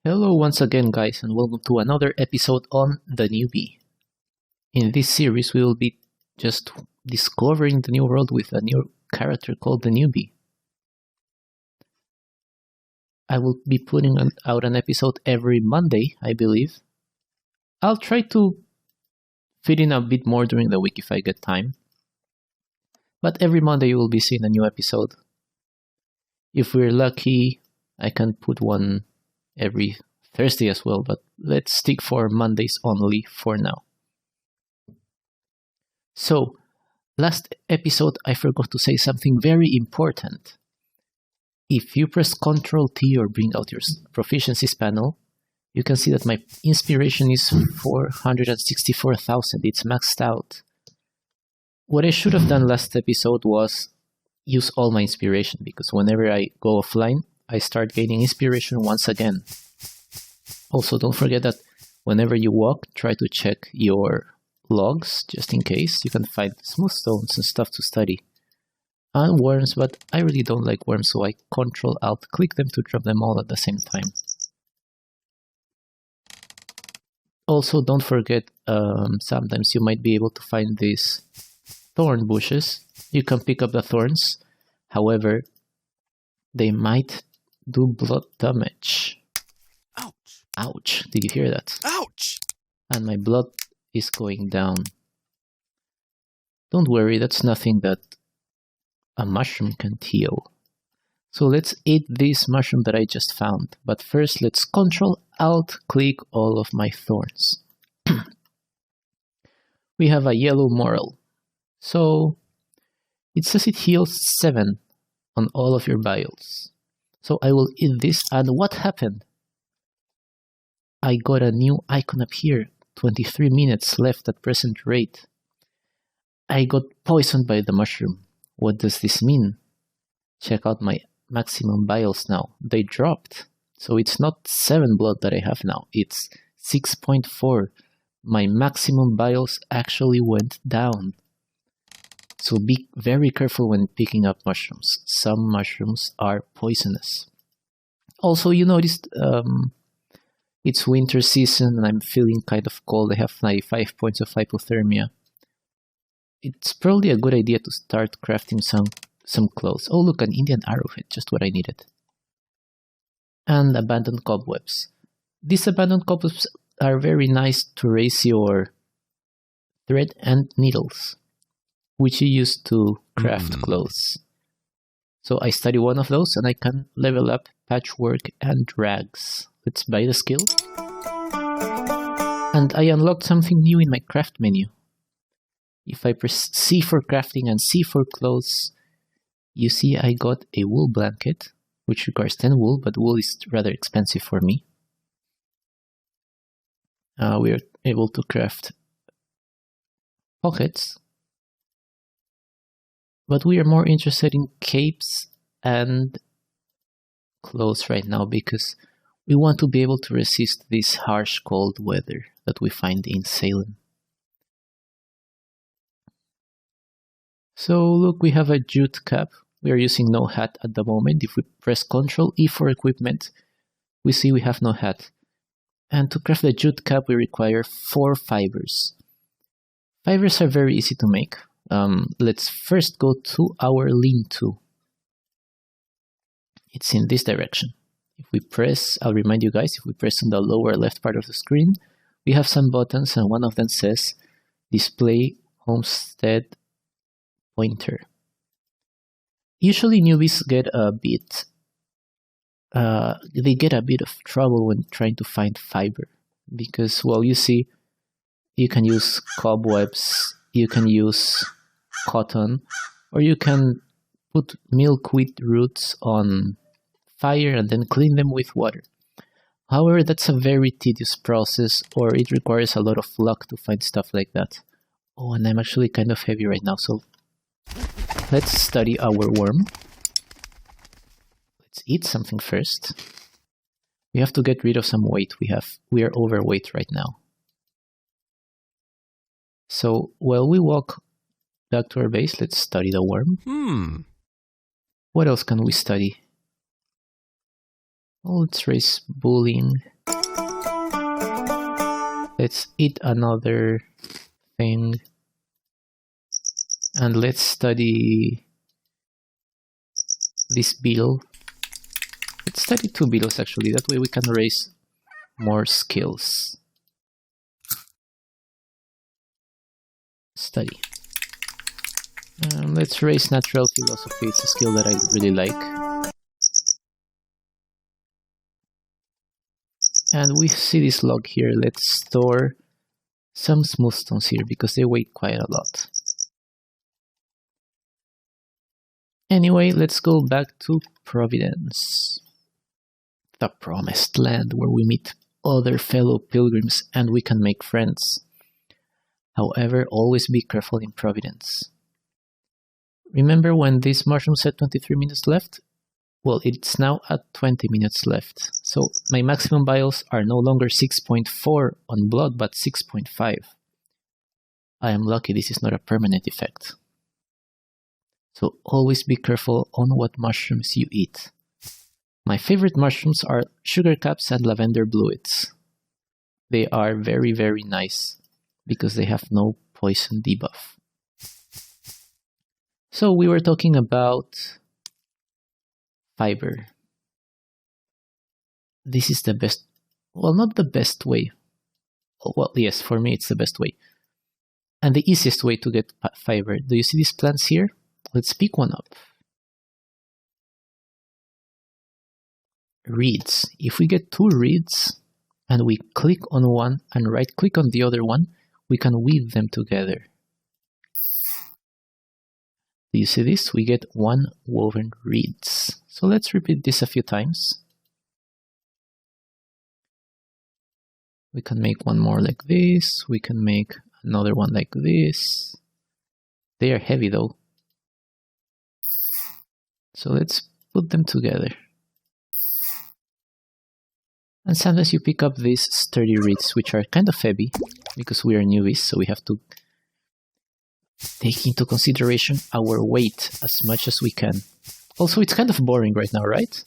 Hello once again guys and welcome to another episode on The Newbie. In this series we will be just discovering the new world with a new character called The Newbie. I will be putting out an episode every Monday, I believe. I'll try to fit in a bit more during the week if I get time. But every Monday you will be seeing a new episode. If we're lucky, I can put one every Thursday as well, but let's stick for Mondays only for now. So, last episode I forgot to say something very important. If you press Ctrl T or bring out your proficiencies panel, you can see that my inspiration is 464,000, it's maxed out. What I should have done last episode was use all my inspiration, because whenever I go offline, I start gaining inspiration once again. Also, don't forget that whenever you walk, try to check your logs, just in case. You can find smooth stones and stuff to study. And worms, but I really don't like worms, so I Ctrl-Alt-click them to drop them all at the same time. Also, don't forget, sometimes you might be able to find these thorn bushes. You can pick up the thorns, however, they might do blood damage. Ouch. Ouch, did you hear that? Ouch! And my blood is going down. Don't worry, that's nothing that a mushroom can heal. So let's eat this mushroom that I just found. But first, let's Ctrl-Alt-click all of my thorns. We have a yellow moral. So it says it heals 7 on all of your vials. So I will eat this, and what happened? I got a new icon up here, 23 minutes left at present rate. I got poisoned by the mushroom. What does this mean? Check out my maximum vials now. They dropped. So it's not 7 blood that I have now, it's 6.4. My maximum vials actually went down. So be very careful when picking up mushrooms. Some mushrooms are poisonous. Also, you noticed it's winter season and I'm feeling kind of cold. I have 95 points of hypothermia. It's probably a good idea to start crafting some clothes. Oh look, an Indian arrowhead, just what I needed. And abandoned cobwebs. These abandoned cobwebs are very nice to raise your thread and needles, which you use to craft clothes. So I study one of those and I can level up patchwork and rags. Let's buy the skill. And I unlocked something new in my craft menu. If I press C for crafting and C for clothes, you see I got a wool blanket, which requires 10 wool, but wool is rather expensive for me. We are able to craft pockets, but we are more interested in capes and clothes right now because we want to be able to resist this harsh cold weather that we find in Salem. So look, we have a jute cap. We are using no hat at the moment. If we press Ctrl E for equipment, we see we have no hat. And to craft the jute cap, we require 4 fibers. Fibers are very easy to make. Let's first go to our lean-to. It's in this direction. If we press, I'll remind you guys, if we press on the lower left part of the screen, we have some buttons and one of them says Display Homestead Pointer. Usually newbies get a bit of trouble when trying to find fiber because, well, you see, you can use cobwebs, you can use cotton, or you can put milkweed roots on fire and then clean them with water. However, that's a very tedious process, or it requires a lot of luck to find stuff like that. Oh, and I'm actually kind of heavy right now, so let's study our worm. Let's eat something first. We have to get rid of some weight. We are overweight right now. So while we walk back to our base, let's study the worm. What else can we study? Let's raise bullying. Let's eat another thing. And let's study this beetle. Let's study 2 beetles actually, that way we can raise more skills. Study. Let's raise natural philosophy, it's a skill that I really like. And we see this log here, let's store some smooth stones here because they weigh quite a lot. Anyway, let's go back to Providence, the promised land where we meet other fellow pilgrims and we can make friends. However, always be careful in Providence. Remember when this mushroom said 23 minutes left? Well, it's now at 20 minutes left. So my maximum bios are no longer 6.4 on blood, but 6.5. I am lucky this is not a permanent effect. So always be careful on what mushrooms you eat. My favorite mushrooms are sugar caps and lavender bluets. They are very, very nice because they have no poison debuff. So we were talking about fiber. This is the best, well, not the best way. Well, yes, for me it's the best way. And the easiest way to get fiber. Do you see these plants here? Let's pick one up. Reeds. If we get 2 reeds and we click on one and right click on the other one, we can weave them together. Do you see this? We get 1 woven reeds. So let's repeat this a few times. We can make one more like this. We can make another one like this. They are heavy though. So let's put them together. And sometimes you pick up these sturdy reeds, which are kind of heavy, because we are newbies, so we have to take into consideration our weight as much as we can. Also, it's kind of boring right now, right?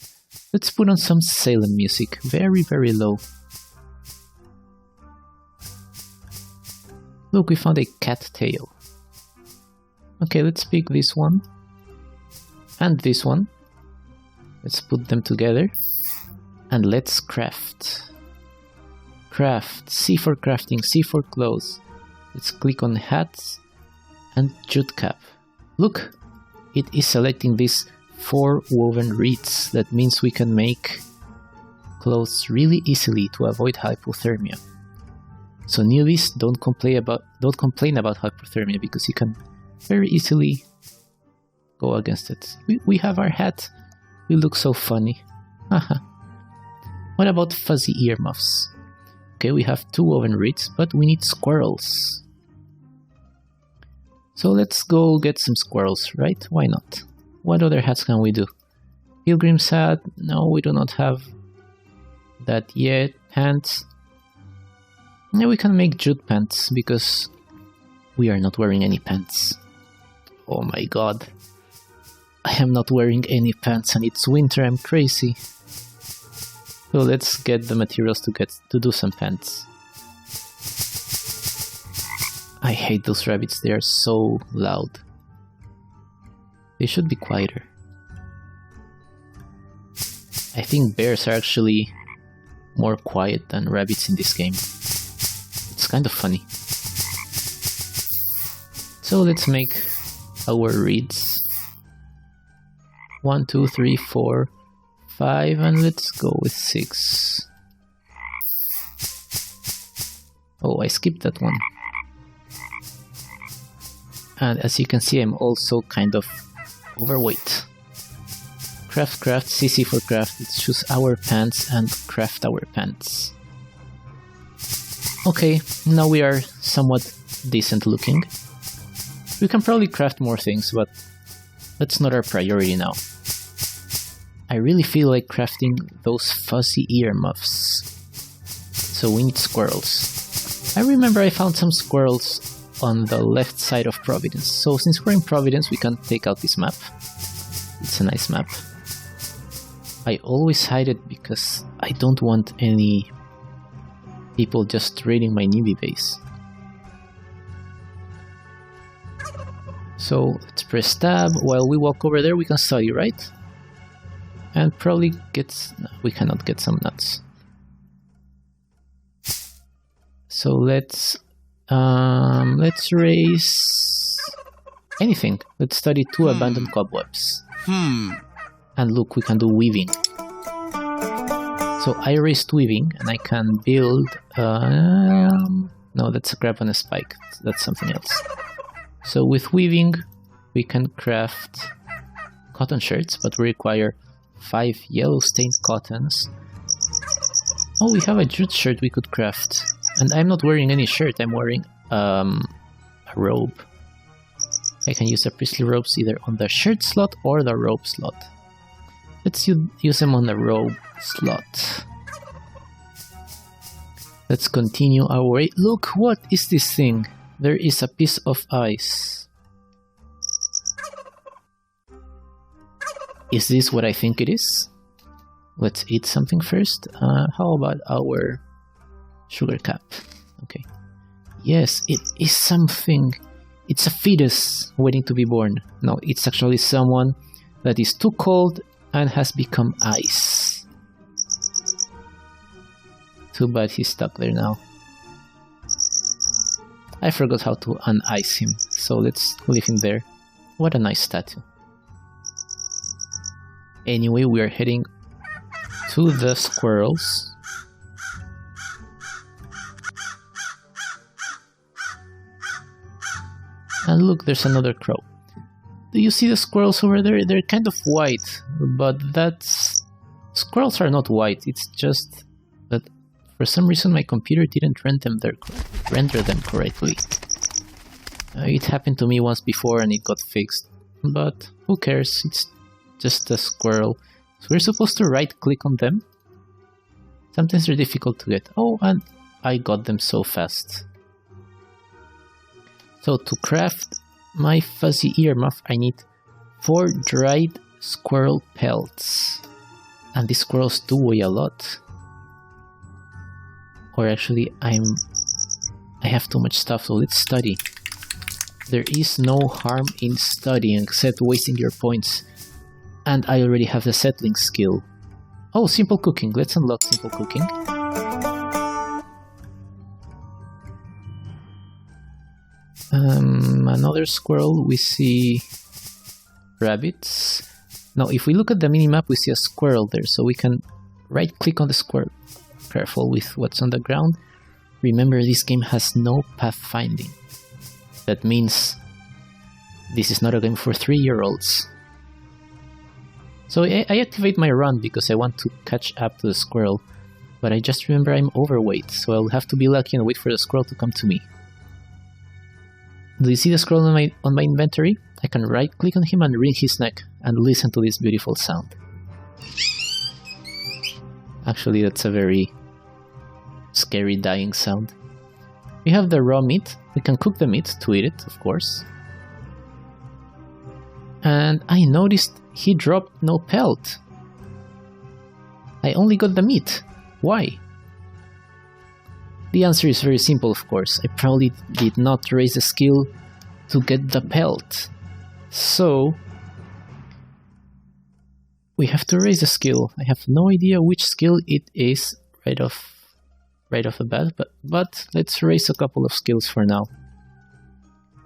Let's put on some Salem music, very, very low. Look, we found a cat tail. Okay, let's pick this one. And this one. Let's put them together. And let's craft. Craft. C for crafting, C for clothes. Let's click on hats and jute cap. Look, it is selecting these 4 woven reeds. That means we can make clothes really easily to avoid hypothermia. So newbies, don't complain about hypothermia because you can very easily go against it. We have our hat. We look so funny. Haha. What about fuzzy earmuffs? Okay, we have 2 woven reeds, but we need squirrels. So let's go get some squirrels, right? Why not? What other hats can we do? Pilgrim's hat? No, we do not have that yet. Pants? Yeah, we can make jute pants because we are not wearing any pants. Oh my god. I am not wearing any pants and it's winter, I'm crazy. So let's get the materials to do some pants. I hate those rabbits, they are so loud. They should be quieter. I think bears are actually more quiet than rabbits in this game. It's kind of funny. So let's make our reeds. 1, 2, 3, 4, 5, and let's go with 6. Oh, I skipped that one. And as you can see, I'm also kind of overweight. Craft, craft, CC for craft. Let's choose our pants and craft our pants. Okay, now we are somewhat decent looking. We can probably craft more things, but that's not our priority now. I really feel like crafting those fuzzy earmuffs. So we need squirrels. I remember I found some squirrels on the left side of Providence. So since we're in Providence, we can take out this map. It's a nice map. I always hide it because I don't want any people just raiding my newbie base. So let's press tab. While we walk over there, we can study, right? And probably get... No, we cannot get some nuts. So let's raise anything. Let's study 2 abandoned cobwebs. And look, we can do weaving. So I raised weaving, and I can build... no, that's a grab on a spike. That's something else. So with weaving, we can craft cotton shirts, but we require 5 yellow stained cottons. Oh, we have a jute shirt we could craft. And I'm not wearing any shirt, I'm wearing a robe. I can use the priestly robes either on the shirt slot or the robe slot. Let's use them on the robe slot. Let's continue our way. Look, what is this thing? There is a piece of ice. Is this what I think it is? Let's eat something first. How about our sugar cap? Okay. Yes, it is something. It's a fetus waiting to be born. No, it's actually someone that is too cold and has become ice. Too bad he's stuck there now. I forgot how to un-ice him, so let's leave him there. What a nice statue. Anyway, we are heading to the squirrels. And look, there's another crow. Do you see the squirrels over there? They're kind of white, but that's... Squirrels are not white, it's just that for some reason my computer didn't render them correctly. It happened to me once before and it got fixed, but who cares, it's just a squirrel. So we're supposed to right click on them. Sometimes they're difficult to get. Oh, and I got them so fast. So to craft my fuzzy earmuff, I need 4 dried squirrel pelts. And these squirrels do weigh a lot. Or actually, I have too much stuff, so let's study. There is no harm in studying except wasting your points. And I already have the settling skill. Oh, simple cooking. Let's unlock simple cooking. Another squirrel, we see rabbits. Now, if we look at the minimap, we see a squirrel there, so we can right-click on the squirrel. Careful with what's on the ground. Remember, this game has no pathfinding. That means this is not a game for 3-year-olds. So I activate my run because I want to catch up to the squirrel, but I just remember I'm overweight, so I'll have to be lucky and wait for the squirrel to come to me. Do you see the squirrel on my inventory? I can right-click on him and wring his neck and listen to this beautiful sound. Actually, that's a very scary dying sound. We have the raw meat. We can cook the meat to eat it, of course. And I noticed he dropped no pelt. I only got the meat. Why? The answer is very simple, of course. I probably did not raise the skill to get the pelt. So we have to raise the skill. I have no idea which skill it is right off the bat, but let's raise a couple of skills for now.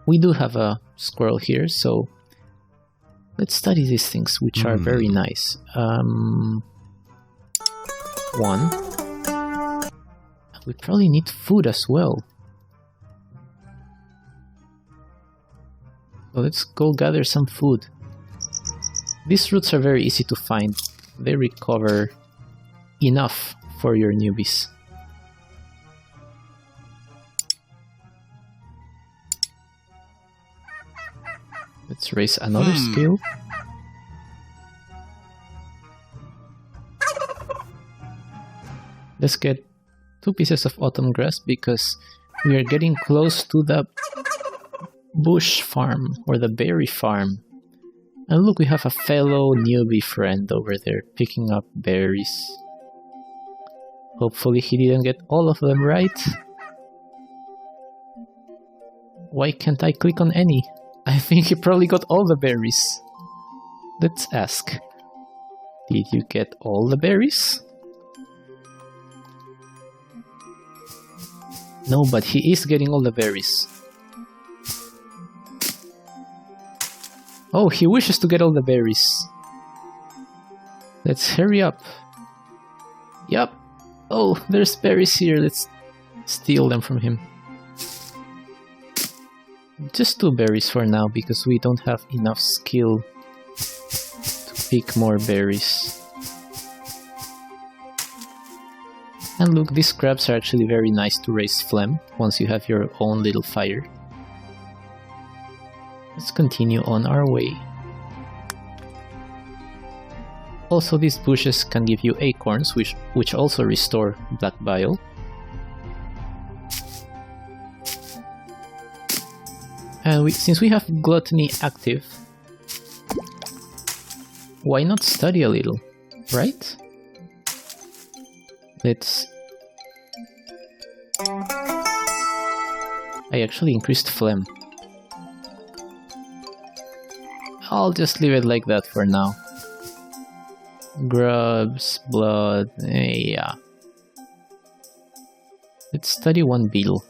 We do have a squirrel here, so let's study these things, which are very nice. 1. We probably need food as well. So let's go gather some food. These roots are very easy to find. They recover enough for your newbies. Let's raise another skill. Let's get 2 pieces of autumn grass because we are getting close to the bush farm or the berry farm. And look, we have a fellow newbie friend over there picking up berries. Hopefully he didn't get all of them right. Why can't I click on any? I think he probably got all the berries. Let's ask. Did you get all the berries? No, but he is getting all the berries. Oh, he wishes to get all the berries. Let's hurry up. Yup. Oh, there's berries here. Let's steal them from him. Just 2 berries for now, because we don't have enough skill to pick more berries. And look, these crabs are actually very nice to raise phlegm once you have your own little fire. Let's continue on our way. Also, these bushes can give you acorns, which also restore black bile. And since we have gluttony active, why not study a little, right? Let's... I actually increased phlegm. I'll just leave it like that for now. Grubs, blood, yeah. Let's study 1 beetle.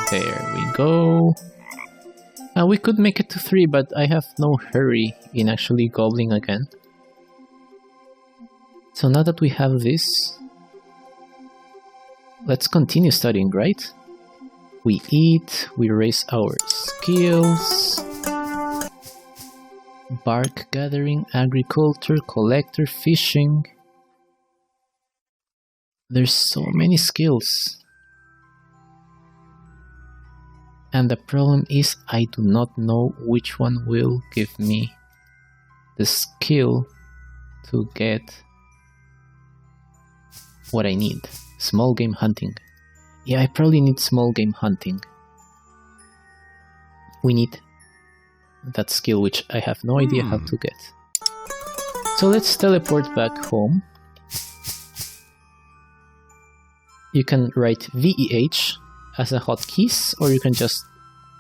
There we go. We could make it to 3, but I have no hurry in actually gobbling again. So now that we have this, let's continue studying, right? We eat, we raise our skills. Bark gathering, agriculture, collector, fishing. There's so many skills. And the problem is I do not know which one will give me the skill to get what I need. Small game hunting. Yeah, I probably need small game hunting. We need that skill, which I have no idea how to get. So let's teleport back home. You can write VEH as a hotkey, or you can just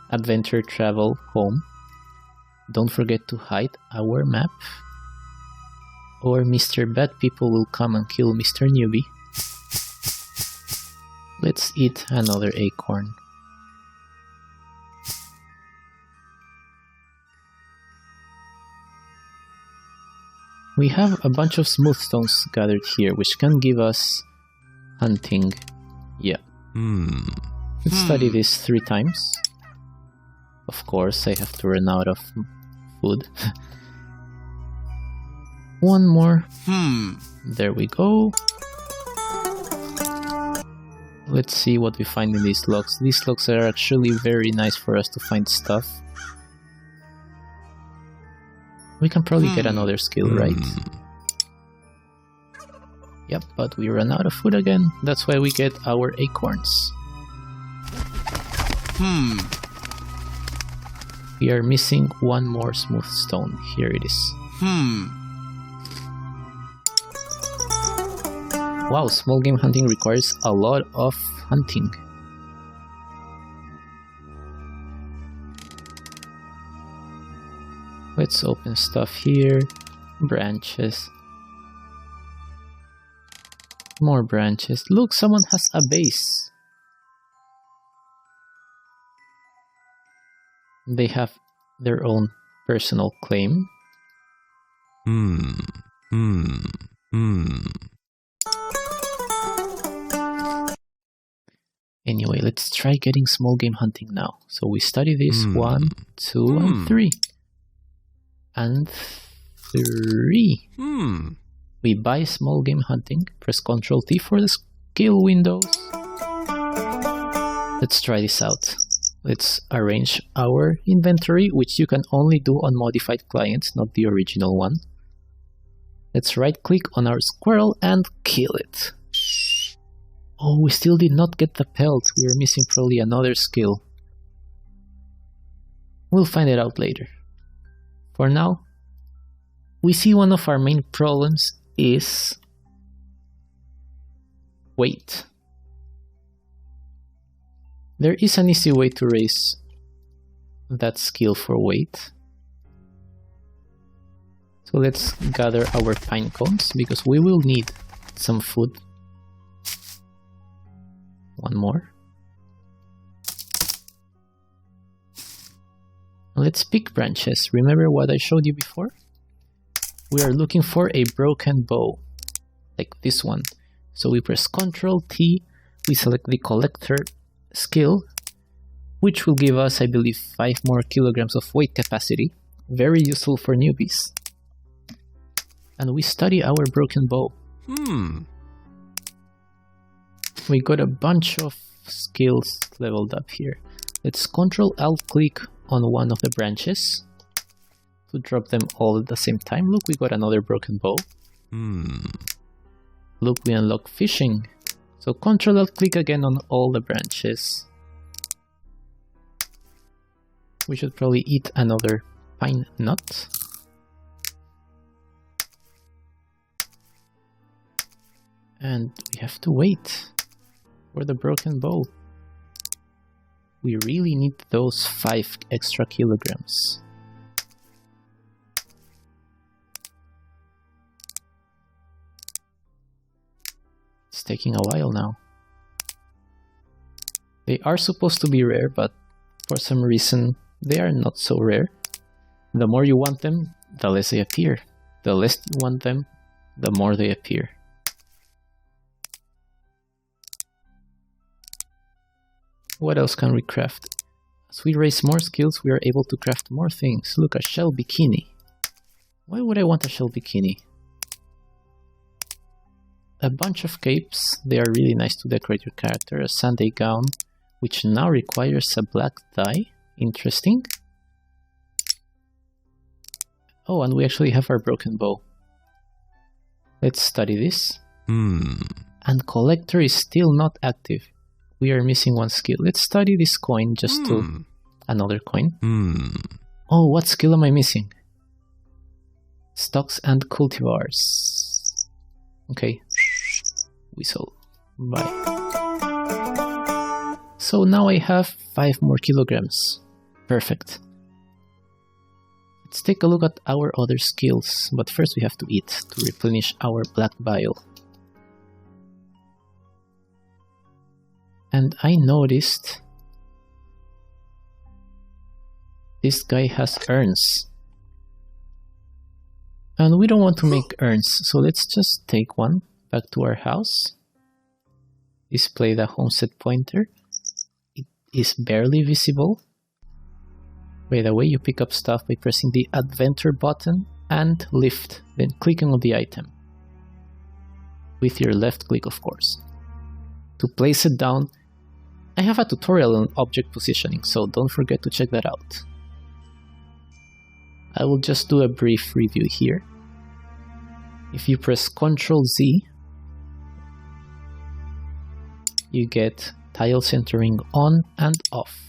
adventure travel home. Don't forget to hide our map, or Mr. Bad People will come and kill Mr. Newbie. Let's eat another acorn. We have a bunch of smooth stones gathered here, which can give us hunting. Yeah. Let's study this 3 times. Of course, I have to run out of food. 1 more. There we go. Let's see what we find in these logs. These logs are actually very nice for us to find stuff. We can probably get another skill, right? Yep, but we run out of food again. That's why we get our acorns. We are missing 1 more smooth stone. Here it is. Wow, small game hunting requires a lot of hunting. Let's open stuff here. Branches. More branches. Look, someone has a base. They have their own personal claim. Anyway, let's try getting small game hunting now. So we study this 1, 2, and 3. And 3. We buy small game hunting. Press Ctrl T for the skill windows. Let's try this out. Let's arrange our inventory, which you can only do on modified clients, not the original one. Let's right click on our squirrel and kill it. Oh, we still did not get the pelt. We are missing probably another skill. We'll find it out later. For now, we see one of our main problems is weight. There is an easy way to raise that skill for weight. So let's gather our pine cones because we will need some food. One more. Let's pick branches. Remember what I showed you before? We are looking for a broken bow, like this one. So we press Ctrl T, we select the collector skill, which will give us, I believe, 5 more kilograms of weight capacity. Very useful for newbies. And we study our broken bow. We got a bunch of skills leveled up here. Let's Ctrl Alt click on one of the branches to drop them all at the same time. Look, we got another broken bow. Look, we unlock fishing. So Ctrl Alt click again on all the branches. We should probably eat another pine nut. And we have to wait for the broken bow. We really need those 5 extra kilograms. It's taking a while now. They are supposed to be rare, but for some reason they are not so rare. The more you want them, the less they appear. The less you want them, the more they appear. What else can we craft? As we raise more skills, we are able to craft more things. Look, a shell bikini. Why would I want a shell bikini? A bunch of capes. They are really nice to decorate your character. A Sunday gown, which now requires a black dye. Interesting. Oh, and we actually have our broken bow. Let's study this. And collector is still not active. We are missing one skill. Let's study this coin just to... Another coin. Oh, what skill am I missing? Stocks and cultivars. Okay. Whistle. Bye. So now I have 5 more kilograms. Perfect. Let's take a look at our other skills. But first we have to eat to replenish our black bile. And I noticed this guy has urns. And we don't want to make urns, so let's just take one back to our house. Display the homestead pointer. It is barely visible. By the way, you pick up stuff by pressing the adventure button and lift, then clicking on the item. With your left click, of course. To place it down, I have a tutorial on object positioning, so don't forget to check that out. I will just do a brief review here. If you press Ctrl Z, you get tile centering on and off.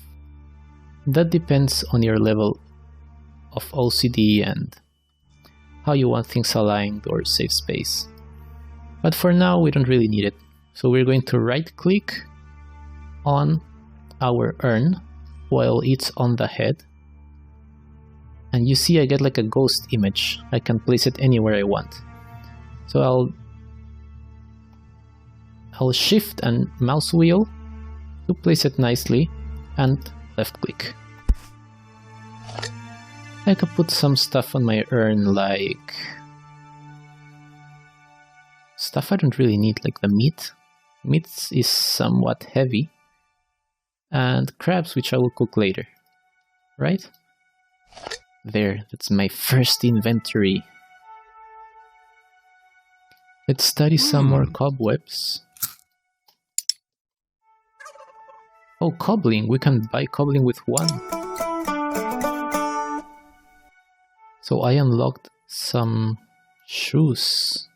That depends on your level of OCD and how you want things aligned or save space. But for now, we don't really need it. So we're going to right click on our urn while it's on the head. And you see I get like a ghost image. I can place it anywhere I want. So I'll shift and mouse wheel to place it nicely and left click. I could put some stuff on my urn, like stuff I don't really need, like the meat. Meat is somewhat heavy. And crabs, which I will cook later. Right? There, that's my first inventory. Let's study some more cobwebs. Oh, cobbling. We can buy cobbling with 1. So I unlocked some shoes.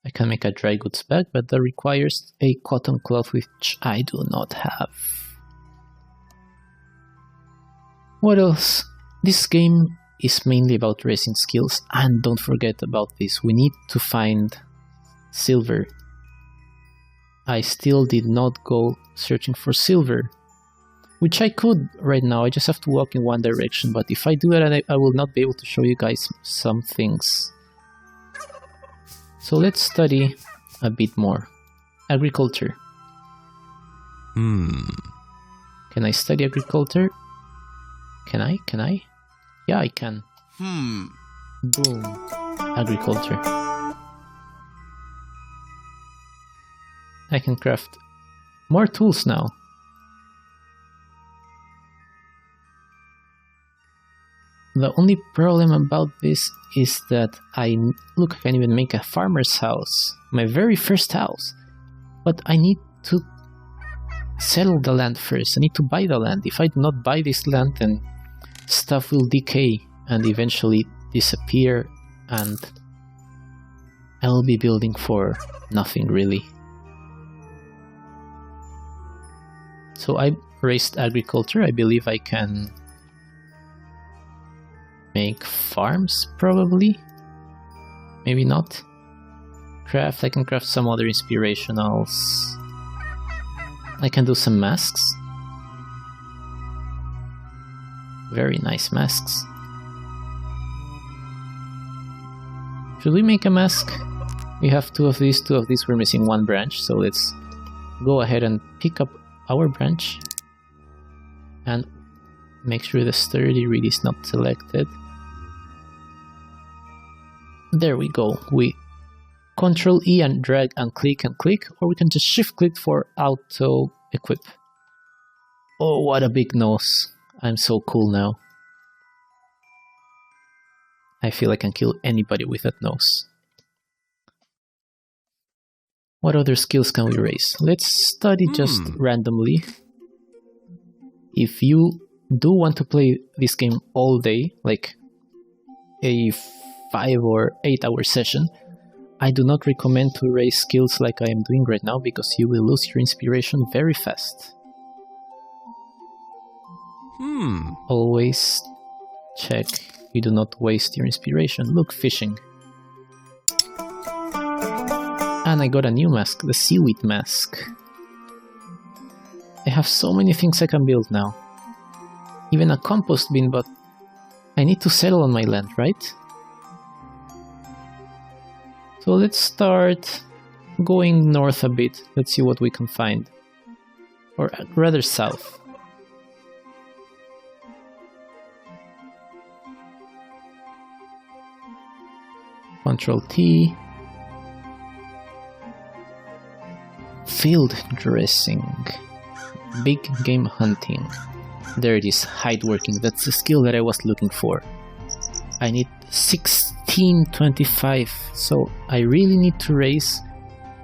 I can make a dry goods bag, but that requires a cotton cloth, which I do not have. What else? This game is mainly about racing skills, and don't forget about this, we need to find silver. I still did not go searching for silver, which I could right now. I just have to walk in one direction, but if I do that, I will not be able to show you guys some things. So let's study a bit more. Agriculture. Can I study agriculture? Can I? Yeah, I can. Boom. Agriculture. I can craft more tools now. The only problem about this is that I can even make a farmer's house. My very first house. But I need to settle the land first. I need to buy the land. If I do not buy this land, then stuff will decay and eventually disappear, and I'll be building for nothing really. So I raised agriculture. I believe I can make farms, probably. Maybe not. Craft. I can craft some other inspirationals. I can do some masks. Very nice masks. Should we make a mask? We have two of these. We're missing one branch, so let's go ahead and pick up our branch and make sure the sturdy reed is not selected. There we go. We Control E and drag and click, or we can just shift click for auto equip. Oh, what a big nose. I'm so cool now. I feel I can kill anybody with that nose. What other skills can we raise? Let's study just randomly. If you do want to play this game all day, like a 5 or 8 hour session, I do not recommend to raise skills like I am doing right now, because you will lose your inspiration very fast. Always check you do not waste your inspiration. Look, fishing. And I got a new mask, the seaweed mask. I have so many things I can build now. Even a compost bin, but I need to settle on my land, right? So let's start going north a bit. Let's see what we can find. Or rather south. Control T. Field dressing. Big game hunting. There it is, hide working. That's the skill that I was looking for. I need 1625, so I really need to raise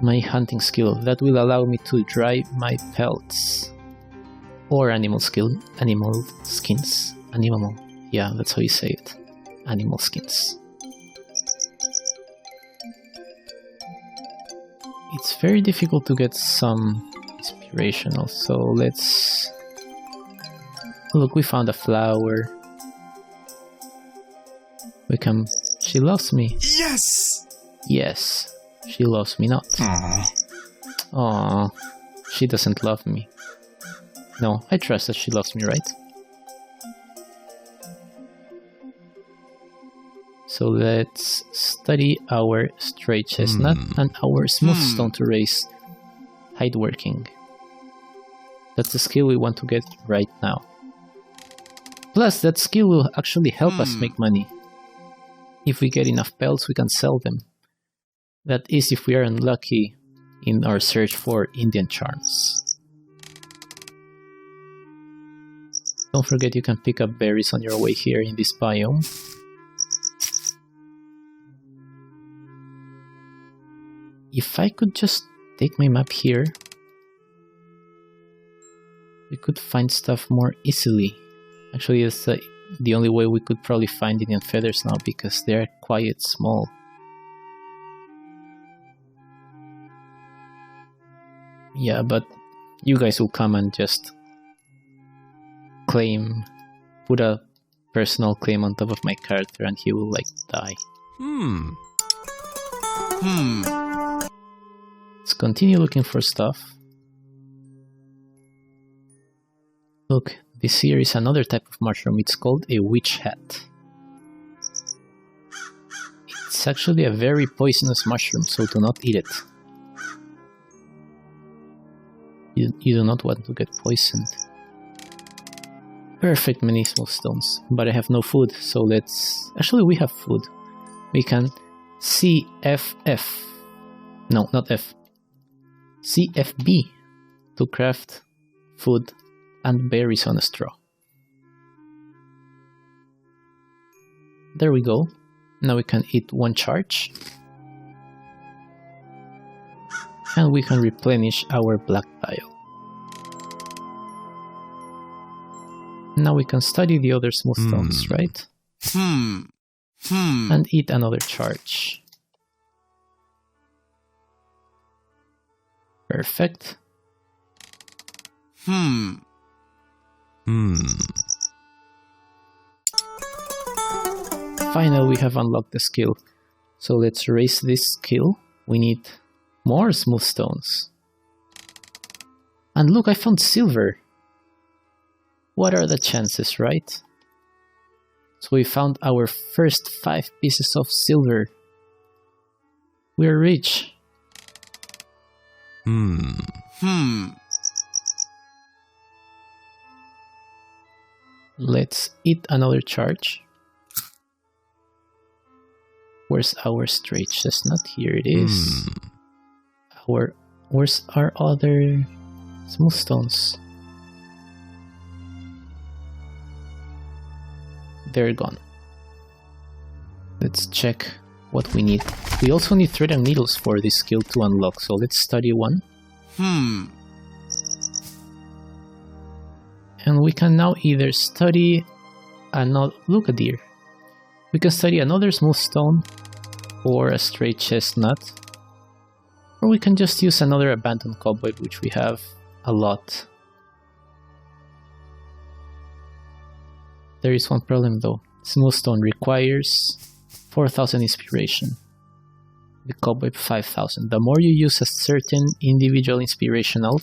my hunting skill. That will allow me to dry my pelts. Or animal skins. Yeah, that's how you say it. Animal skins. It's very difficult to get some inspirational, so let's... Look, we found a flower. We can... She loves me. Yes! Yes, she loves me not. Aww, she doesn't love me. No, I trust that she loves me, right? So let's study our straight chestnut and our smooth stone to raise hide working. That's the skill we want to get right now. Plus, that skill will actually help us make money. If we get enough pelts, we can sell them. That is, if we are unlucky in our search for Indian charms. Don't forget you can pick up berries on your way here in this biome. If I could just take my map here, we could find stuff more easily. Actually, it's the only way we could probably find Indian feathers now, because they're quite small. Yeah, but you guys will come and just claim put a personal claim on top of my character and he will like die. Let's continue looking for stuff. Look, this here is another type of mushroom. It's called a witch hat. It's actually a very poisonous mushroom, so do not eat it. You do not want to get poisoned. Perfect, many small stones. But I have no food, so let's... Actually, we have food. We can CFF. No, not F. CFB to craft food and berries on a straw. There we go. Now we can eat 1 charge. And we can replenish our black bile. Now we can study the other smooth stones, right? And eat another charge. Perfect. Finally, we have unlocked the skill. So let's raise this skill. We need more smooth stones. And look, I found silver. What are the chances, right? So we found our first 5 pieces of silver. We're rich. Let's eat another charge. Where's our straight chestnut? Here it is. Where's our other smooth stones? They're gone. Let's check what we need. We also need thread and needles for this skill to unlock, so let's study one. And we can now either study another... Look at deer. We can study another smooth stone or a straight chestnut. Or we can just use another abandoned cobweb, which we have a lot. There is one problem though. Smooth stone requires 4,000 inspiration. The cobweb 5,000. The more you use a certain individual inspirational,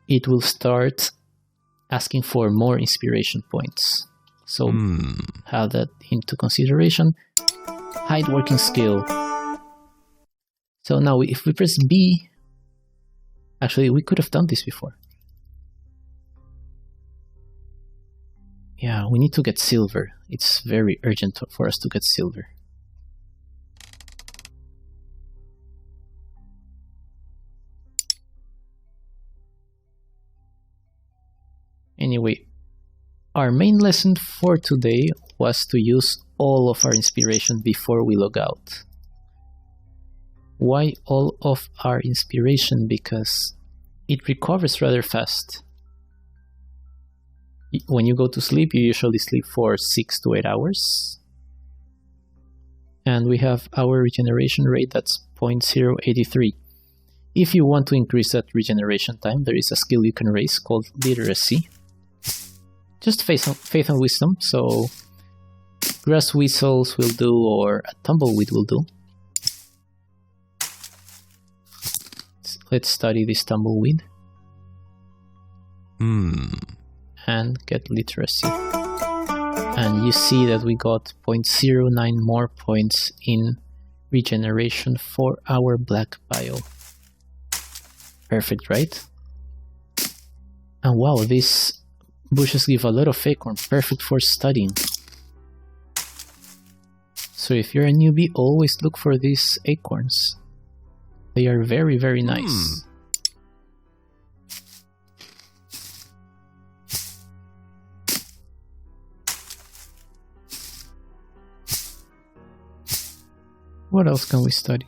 it will start asking for more inspiration points. So have that into consideration. Hide working skill. So now if we press B, actually we could have done this before. Yeah, we need to get silver. It's very urgent for us to get silver. Anyway, our main lesson for today was to use all of our inspiration before we log out. Why all of our inspiration? Because it recovers rather fast. When you go to sleep, you usually sleep for 6 to 8 hours. And we have our regeneration rate, that's 0.083. If you want to increase that regeneration time, there is a skill you can raise called literacy. Just faith and wisdom, so grass weasels will do, or a tumbleweed will do. Let's study this tumbleweed. And get literacy. And you see that we got 0.09 more points in regeneration for our black bile. Perfect, right? And wow, these bushes give a lot of acorn, perfect for studying. So if you're a newbie, always look for these acorns. They are very, very nice. What else can we study?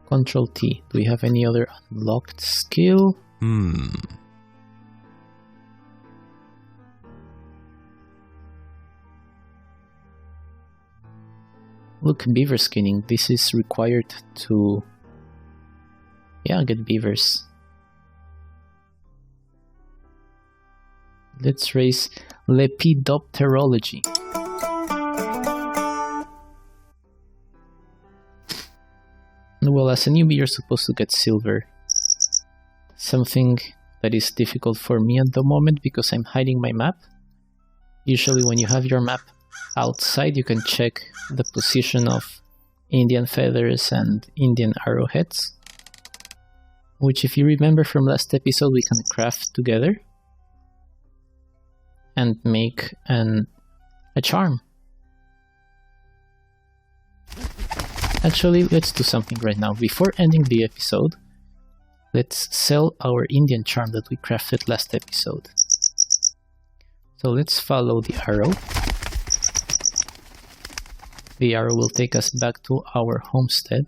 Control T. Do we have any other unlocked skill? Look, beaver skinning. This is required to... yeah, get beavers. Let's raise Lepidopterology. Well, as a newbie, you're supposed to get silver. Something that is difficult for me at the moment because I'm hiding my map. Usually when you have your map outside, you can check the position of Indian feathers and Indian arrowheads, which, if you remember from last episode, we can craft together and make a charm. Actually, let's do something right now. Before ending the episode, let's sell our Indian charm that we crafted last episode. So let's follow the arrow. The arrow will take us back to our homestead.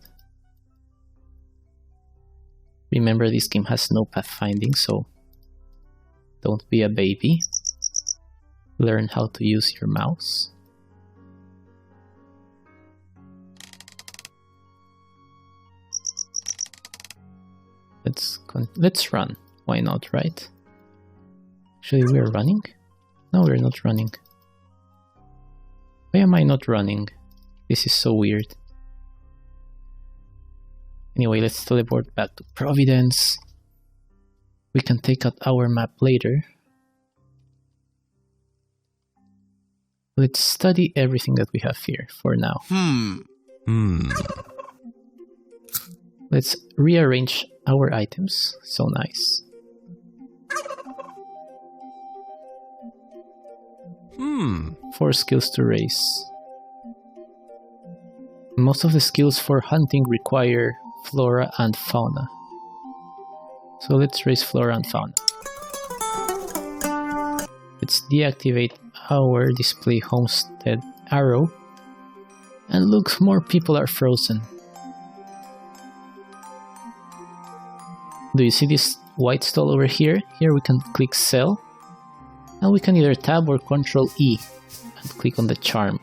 Remember, this game has no pathfinding, so don't be a baby. Learn how to use your mouse. Let's run. Why not, right? Actually, we're running? No, we're not running. Why am I not running? This is so weird. Anyway, let's teleport back to Providence. We can take out our map later. Let's study everything that we have here for now. Let's rearrange our items. So nice. 4 skills to raise. Most of the skills for hunting require flora and fauna. So let's raise flora and fauna. Let's deactivate our display homestead arrow. And look, more people are frozen. Do you see this white stall over here? Here we can click sell. And we can either tab or control E and click on the charm.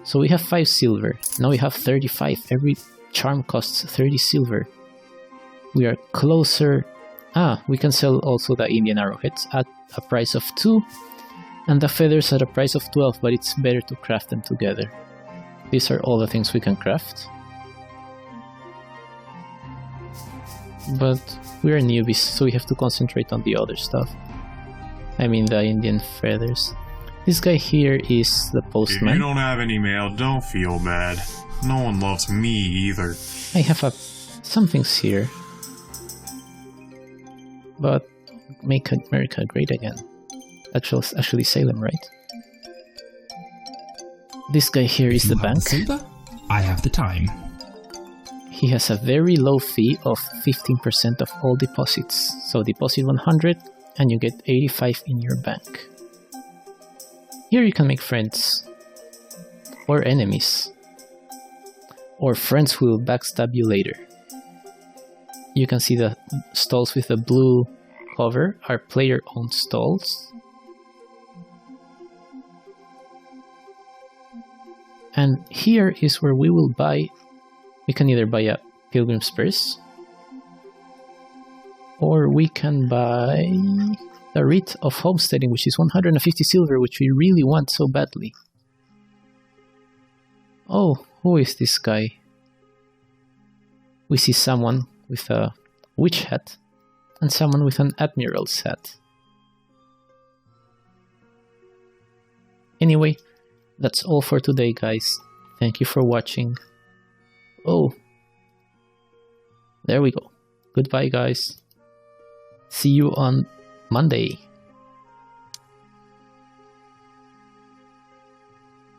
So we have 5 silver. Now we have 35. Every charm costs 30 silver. We are closer. We can sell also the Indian arrowheads at a price of 2. And the feathers at a price of 12, but it's better to craft them together. These are all the things we can craft. But we are newbies, so we have to concentrate on the other stuff. I mean the Indian feathers. This guy here is the postman. If you don't have any mail, don't feel bad. No one loves me either. I have some things here. But make America great again. Actually Salem, right? This guy here is the bank. I have the time. He has a very low fee of 15% of all deposits. So deposit 100 and you get 85 in your bank. Here you can make friends. Or enemies. Or friends who will backstab you later. You can see the stalls with the blue cover are player-owned stalls. And here is where we will buy. We can either buy a pilgrim's purse, or we can buy the wreath of homesteading, which is 150 silver, which we really want so badly. Oh, who is this guy? We see someone with a witch hat and someone with an admiral's hat. Anyway, that's all for today, guys. Thank you for watching. Oh, there we go. Goodbye, guys. See you on Monday.